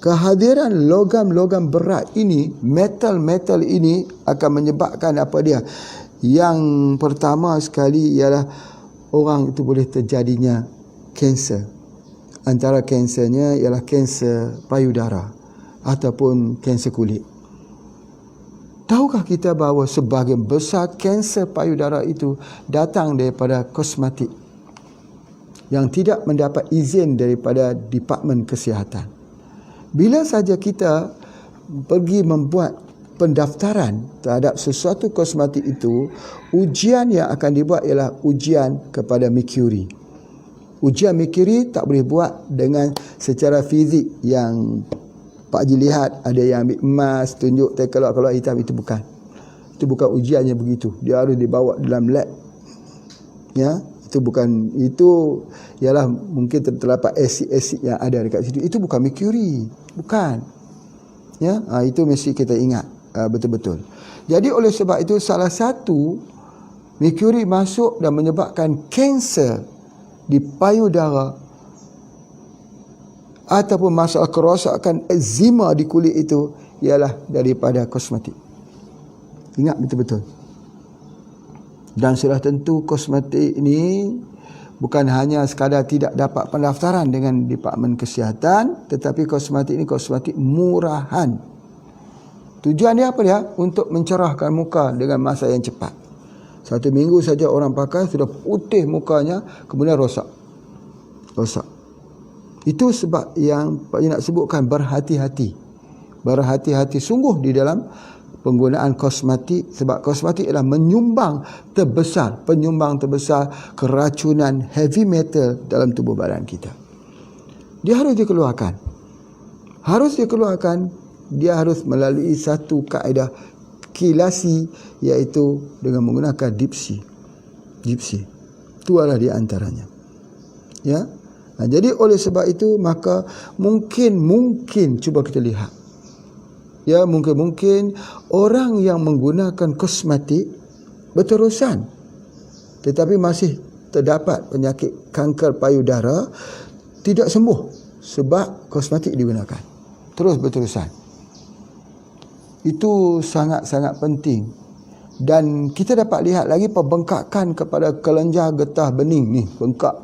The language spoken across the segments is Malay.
kehadiran logam-logam berat ini, metal-metal ini akan menyebabkan apa dia? Yang pertama sekali ialah orang itu boleh terjadinya kanser. Antara kansernya ialah kanser payudara ataupun kanser kulit. Tahukah kita bahawa sebahagian besar kanser payudara itu datang daripada kosmetik yang tidak mendapat izin daripada Departmen Kesihatan? Bila saja kita pergi membuat pendaftaran terhadap sesuatu kosmetik itu, ujian yang akan dibuat ialah ujian kepada merkuri. Ujian merkuri tak boleh buat dengan secara fizik yang Pak Haji lihat ada yang ambil emas, tunjuk keluar hitam, itu bukan. Itu bukan ujiannya begitu. Dia harus dibawa dalam lab. Ya, itu bukan, itu ialah mungkin terdapat asid-asid yang ada dekat situ. Itu bukan merkuri, bukan. Ya, itu mesti kita ingat betul-betul. Jadi oleh sebab itu salah satu merkuri masuk dan menyebabkan kanser di payudara ataupun masalah kerosakan eczema di kulit itu ialah daripada kosmetik. Ingat betul-betul. Dan sudah tentu kosmetik ini bukan hanya sekadar tidak dapat pendaftaran dengan Departmen Kesihatan, tetapi kosmetik ini kosmetik murahan. Tujuan dia apa dia? Untuk mencerahkan muka dengan masa yang cepat. 1 minggu saja orang pakai sudah putih mukanya, kemudian rosak. Itu sebab yang Pak Haji nak sebutkan, berhati-hati. Berhati-hati sungguh di dalam penggunaan kosmetik, sebab kosmetik adalah penyumbang terbesar keracunan heavy metal dalam tubuh badan kita. Dia harus dikeluarkan. Dia harus melalui satu kaedah kilasi, iaitu dengan menggunakan dipsi. Itu adalah di antaranya. Ya. Jadi oleh sebab itu maka mungkin cuba kita lihat. Ya, mungkin orang yang menggunakan kosmetik berterusan tetapi masih terdapat penyakit kanker payudara tidak sembuh sebab kosmetik digunakan. Terus berterusan. Itu sangat-sangat penting. Dan kita dapat lihat lagi pembengkakan kepada kelenjar getah bening ni, bengkak.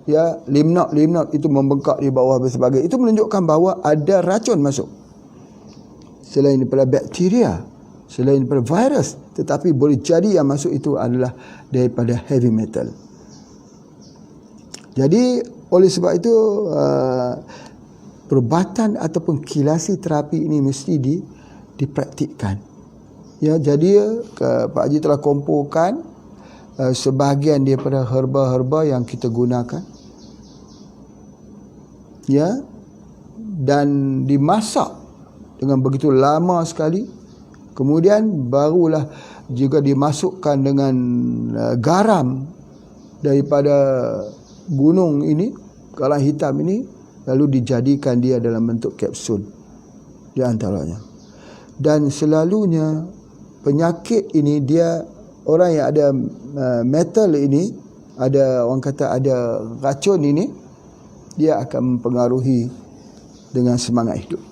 Ya, limnot itu membengkak di bawah dan sebagainya. Itu menunjukkan bahawa ada racun masuk. Selain daripada bakteria, selain daripada virus, tetapi boleh jadi yang masuk itu adalah daripada heavy metal. Jadi oleh sebab itu perubatan ataupun kilasi terapi ini mesti dipraktikkan. Ya, jadi Pak Haji telah kumpulkan sebahagian daripada herba-herba yang kita gunakan. Ya, dan dimasak dengan begitu lama sekali, kemudian barulah juga dimasukkan dengan garam daripada gunung ini, garam hitam ini, lalu dijadikan dia dalam bentuk kapsul di antaranya. Dan selalunya penyakit ini, dia orang yang ada metal ini, ada orang kata ada racun ini, dia akan mempengaruhi dengan semangat hidup.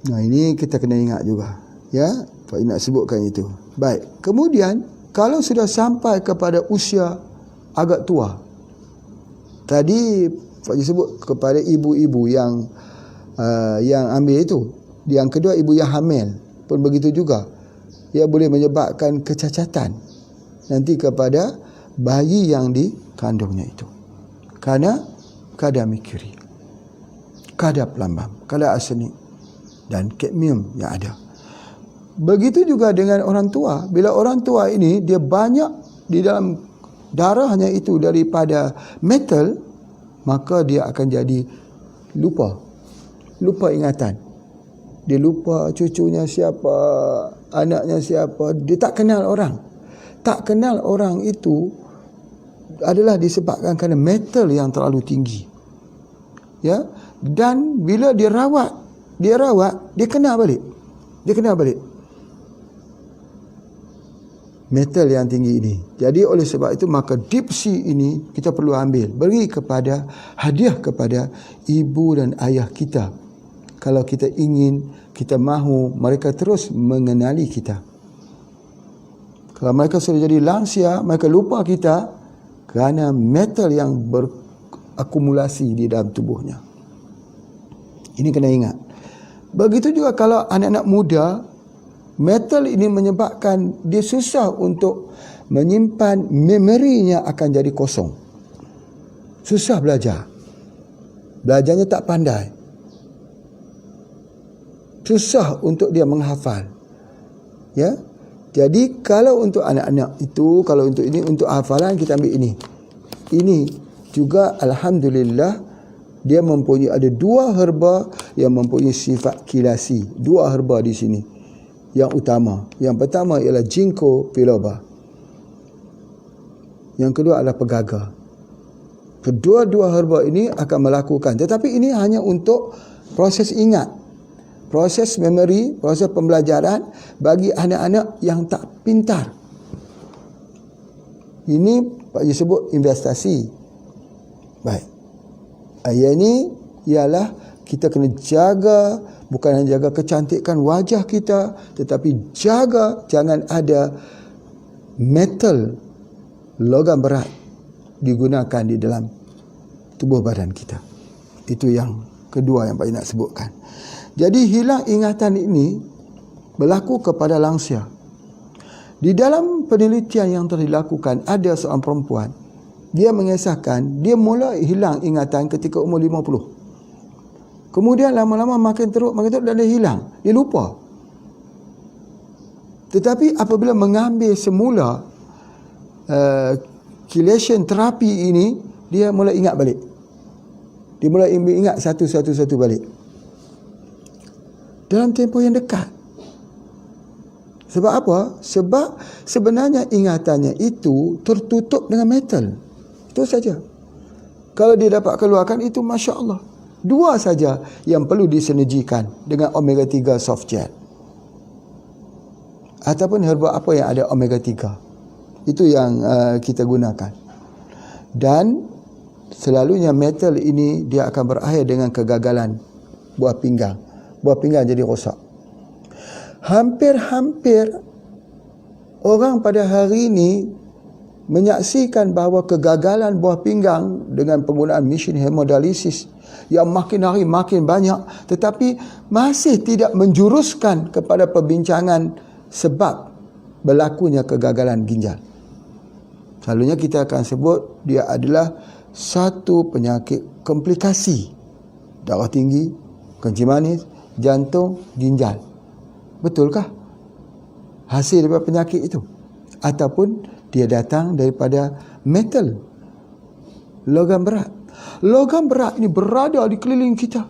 Nah, ini kita kena ingat juga. Ya, Pak nak sebutkan itu. Baik. Kemudian, kalau sudah sampai kepada usia agak tua, tadi Pak Haji sebut kepada ibu-ibu yang ambil itu. Yang kedua, ibu yang hamil pun begitu juga. Ia boleh menyebabkan kecacatan nanti kepada bayi yang dikandungnya itu. Kerana kadar merkuri, kadar pelambang, kadar arsenik dan kadmium yang ada. Begitu juga dengan orang tua. Bila orang tua ini dia banyak di dalam darahnya itu daripada metal, maka dia akan jadi lupa ingatan. Dia lupa cucunya siapa, anaknya siapa. Dia tak kenal orang. Tak kenal orang itu adalah disebabkan kerana metal yang terlalu tinggi. Ya, dan bila dia rawat, dia kenal balik. metal yang tinggi ini. Jadi oleh sebab itu maka deep sea ini kita perlu ambil, beri kepada, hadiah kepada ibu dan ayah kita. Kalau kita ingin, kita mahu mereka terus mengenali kita. Kalau mereka sudah jadi lansia, mereka lupa kita kerana metal yang berakumulasi di dalam tubuhnya. Ini kena ingat. Begitu juga kalau anak-anak muda, metal ini menyebabkan dia susah untuk menyimpan, memorinya akan jadi kosong. Susah belajar. Belajarnya tak pandai. Susah untuk dia menghafal. Ya. Jadi kalau untuk anak-anak itu, kalau untuk ini, untuk hafalan kita ambil ini. Ini juga alhamdulillah dia mempunyai, ada 2 herba yang mempunyai sifat kilasi. 2 herba di sini yang utama. Yang pertama ialah ginkgo biloba. Yang kedua adalah pegaga. Kedua-dua herba ini akan melakukan, tetapi ini hanya untuk proses ingat, proses memori, proses pembelajaran bagi anak-anak yang tak pintar. Ini Pak Haji sebut investasi. Baik. Ayat ini ialah kita kena jaga, bukan hanya jaga kecantikan wajah kita, tetapi jaga jangan ada metal, logam berat digunakan di dalam tubuh badan kita. Itu yang kedua yang Pak Haji nak sebutkan. Jadi hilang ingatan ini berlaku kepada lansia. Di dalam penelitian yang telah dilakukan, ada seorang perempuan, dia mengisahkan dia mula hilang ingatan ketika umur 50. Kemudian lama-lama makin teruk dan dia hilang. Dia lupa. Tetapi apabila mengambil semula chelation terapi ini, dia mula ingat balik. Dia mula ingat satu-satu balik. Dalam tempoh yang dekat. Sebab apa? Sebab sebenarnya ingatannya itu tertutup dengan metal. Itu saja. Kalau dia dapat keluarkan itu Masya Allah. 2 saja yang perlu disinergikan dengan omega 3 soft gel. Ataupun herba apa yang ada omega 3. Itu yang kita gunakan. Dan selalunya metal ini dia akan berakhir dengan kegagalan buah pinggang. Buah pinggang jadi rosak. Hampir-hampir orang pada hari ini menyaksikan bahawa kegagalan buah pinggang dengan penggunaan mesin hemodialisis yang makin hari makin banyak, tetapi masih tidak menjuruskan kepada perbincangan sebab berlakunya kegagalan ginjal. Selalunya kita akan sebut dia adalah satu penyakit komplikasi. Darah tinggi, kencing manis, jantung, ginjal. Betulkah hasil daripada penyakit itu? Ataupun dia datang daripada metal, logam berat. Logam berat ini berada di keliling kita.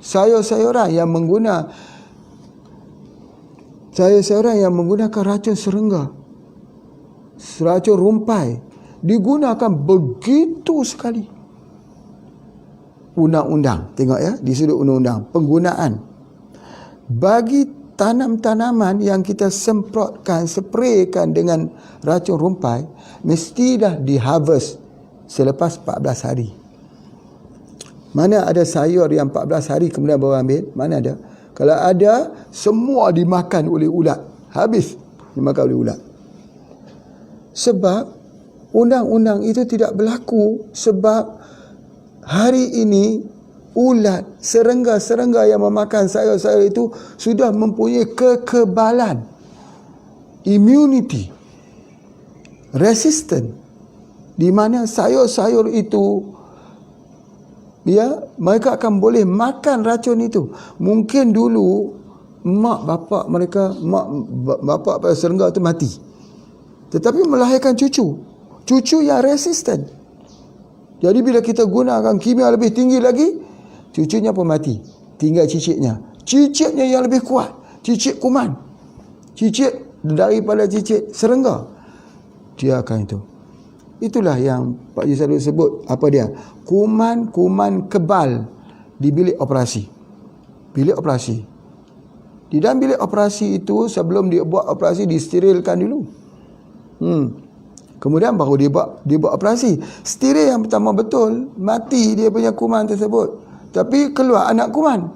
Sayur-sayuran yang menggunakan racun serangga, racun rumpai, digunakan begitu sekali. Undang-undang, tengok ya, di sudut undang-undang penggunaan bagi tanam-tanaman yang kita semprotkan, spraykan dengan racun rumpai, mestilah di-harvest selepas 14 hari. Mana ada sayur yang 14 hari kemudian baru ambil? Mana ada? Kalau ada, semua dimakan oleh ulat. Habis dimakan oleh ulat. Sebab undang-undang itu tidak berlaku, sebab hari ini ulat, serangga-serangga yang memakan sayur-sayur itu sudah mempunyai kekebalan, immunity, resistant, di mana sayur-sayur itu, ya, mereka akan boleh makan racun itu. Mungkin dulu mak bapak mereka, bapak pada serangga itu mati, tetapi melahirkan cucu yang resistant. Jadi bila kita gunakan kimia lebih tinggi lagi, cucunya pun mati. Tinggal cicitnya. Cicitnya yang lebih kuat. Cicit kuman. Cicit daripada cicit serangga. Dia akan itu. Itulah yang Pak Haji selalu sebut. Apa dia? Kuman-kuman kebal di bilik operasi. Bilik operasi. Di dalam bilik operasi itu, sebelum dia buat operasi, disterilkan dulu. Kemudian baru dia buat operasi. Steril yang pertama betul, mati dia punya kuman tersebut. Tapi keluar anak kuman.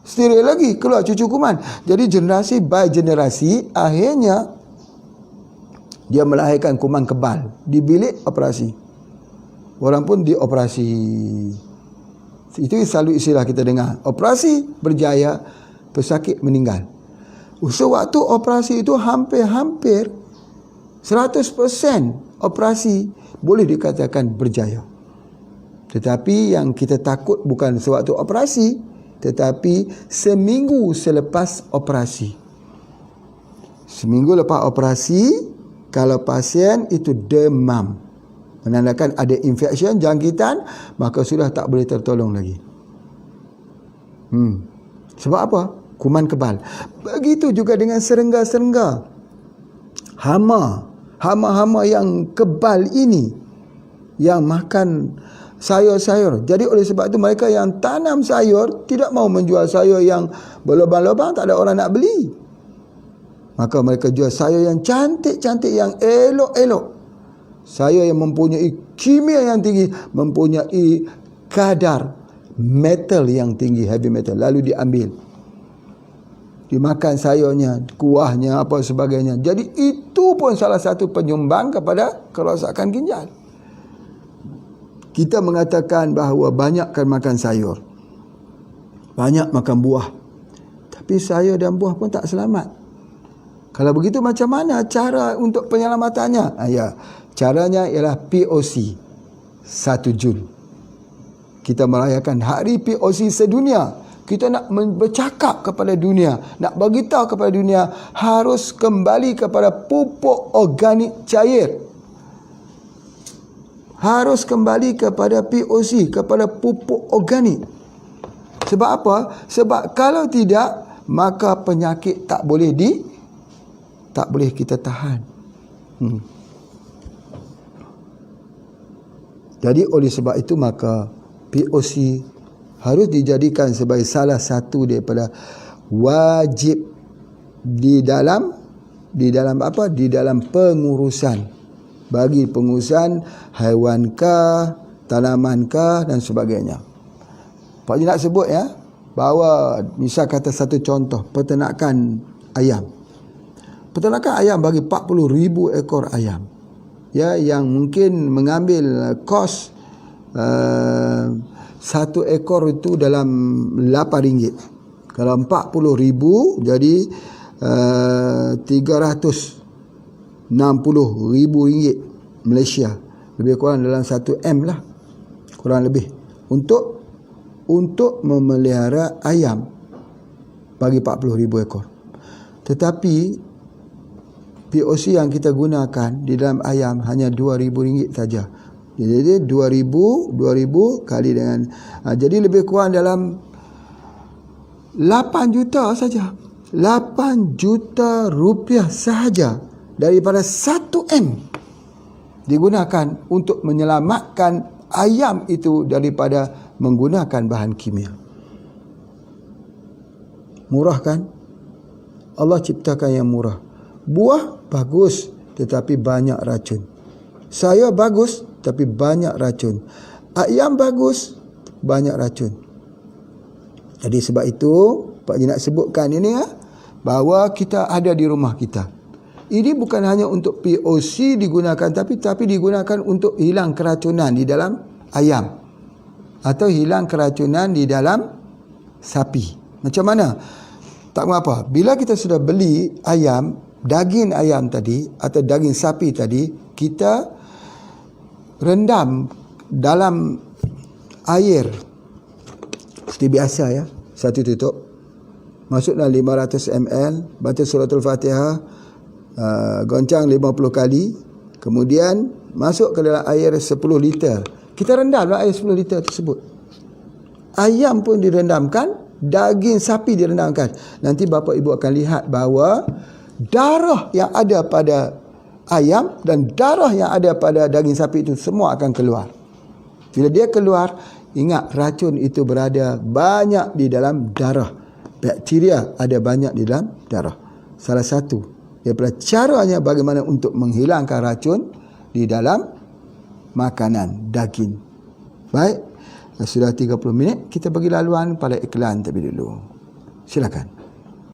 Steril lagi, keluar cucu kuman. Jadi generasi by generasi, akhirnya dia melahirkan kuman kebal di bilik operasi. Orang pun dioperasi. Itu selalu istilah kita dengar. Operasi berjaya, pesakit meninggal. Sewaktu operasi itu hampir 100% operasi boleh dikatakan berjaya. Tetapi yang kita takut bukan sewaktu operasi, tetapi seminggu selepas operasi. Seminggu lepas operasi, kalau pasien itu demam, menandakan ada infection, jangkitan, maka sudah tak boleh tertolong lagi. Sebab apa? Kuman kebal. Begitu juga dengan serangga-serangga. Hama-hama yang kebal ini, yang makan sayur-sayur. Jadi oleh sebab itu mereka yang tanam sayur tidak mau menjual sayur yang berlubang-lubang, tak ada orang nak beli. Maka mereka jual sayur yang cantik-cantik, yang elok-elok. Sayur yang mempunyai kimia yang tinggi, mempunyai kadar metal yang tinggi, heavy metal. Lalu diambil, dimakan sayurnya, kuahnya, apa sebagainya. Jadi itu pun salah satu penyumbang kepada kerosakan ginjal. Kita mengatakan bahawa banyakkan makan sayur, banyak makan buah, tapi sayur dan buah pun tak selamat. Kalau begitu macam mana cara untuk penyelamatannya? Caranya ialah POC 1 Jun. Kita merayakan hari POC sedunia. Kita nak bercakap kepada dunia, nak beritahu kepada dunia, harus kembali kepada pupuk organik cair. Harus kembali kepada POC, kepada pupuk organik. Sebab apa? Sebab kalau tidak, maka penyakit tak boleh kita tahan. Jadi oleh sebab itu, maka POC harus dijadikan sebagai salah satu daripada wajib di dalam apa? Di dalam pengurusan, bagi pengurusan haiwankah, tanamankah dan sebagainya. Pak Haji nak sebut bahawa misal kata satu contoh peternakan ayam. Peternakan ayam bagi 40,000 ekor ayam, yang mungkin mengambil kos satu ekor itu dalam RM8. Kalau 40,000 jadi RM360,000 Malaysia, lebih kurang dalam 1 M lah, kurang lebih, untuk memelihara ayam bagi 40,000 ekor. Tetapi POC yang kita gunakan di dalam ayam hanya RM2,000 saja. Jadi 2,000 kali dengan jadi lebih kurang dalam 8 juta saja. 8 juta rupiah sahaja daripada 1 M digunakan untuk menyelamatkan ayam itu daripada menggunakan bahan kimia. Murah kan? Allah ciptakan yang murah. Buah bagus tetapi banyak racun. Sayur bagus tapi banyak racun. Ayam bagus, banyak racun. Jadi sebab itu Pak Haji nak sebutkan ini bahawa kita ada di rumah kita. Ini bukan hanya untuk POC digunakan, tapi digunakan untuk hilang keracunan di dalam ayam atau hilang keracunan di dalam sapi. Macam mana? Tak mengapa. Bila kita sudah beli ayam, daging ayam tadi atau daging sapi tadi, kita rendam dalam air seperti biasa satu tutup, masuklah 500 ml, baca suratul Fatihah, goncang 50 kali, kemudian masuk ke dalam air 10 liter. Kita rendamlah air 10 liter tersebut. Ayam pun direndamkan, daging sapi direndamkan. Nanti bapa ibu akan lihat bahawa darah yang ada pada ayam dan darah yang ada pada daging sapi itu semua akan keluar. Bila dia keluar, ingat racun itu berada banyak di dalam darah. Bakteria ada banyak di dalam darah. Salah satu daripada caranya bagaimana untuk menghilangkan racun di dalam makanan daging. Baik, sudah 30 minit, kita bagi laluan pada iklan terlebih dulu. Silakan.